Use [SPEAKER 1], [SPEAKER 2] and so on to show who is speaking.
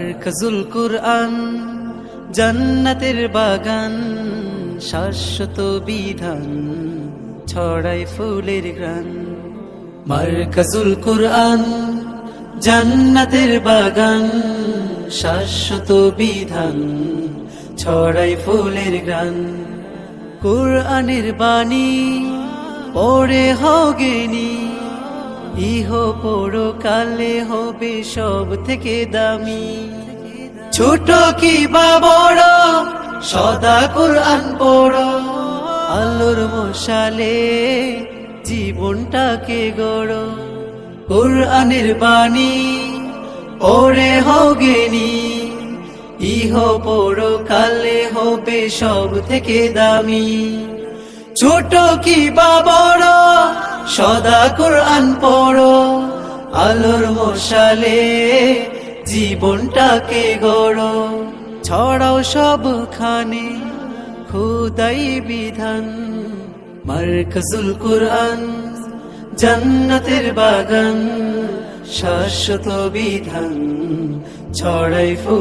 [SPEAKER 1] মারকাজুল কুরআন জান্নাতের বাগান, শাশ্বত বিধান ছড়ায় ফুলের ঘ্রাণ। মারকাজুল কুরআন জান্নাতের বাগান, শাশ্বত বিধান ছড়ায় ফুলের ঘ্রাণ। কুরআনের বাণী পড়ে হগেনি, ইহ পরকালে হবে সব থেকে দামি। ছোট কি বা বড় সদা কুরআন পড়ো, আলোর মশালে জীবনটাকে গড়ো। কুরআনের বাণী পড়ে হগেনি, ইহ পরকালে হবে সব থেকে দামি। ছোট কি বা বড় সদা কুরআন পড়ো, আলোর মশালে জীবনটাকে গড়ো। ছড়াও সবখানে খোদাই বিধান, মারকাজুল কুরআন জান্নাতের বাগান, শাশ্বত বিধান ছড়াই ফুল।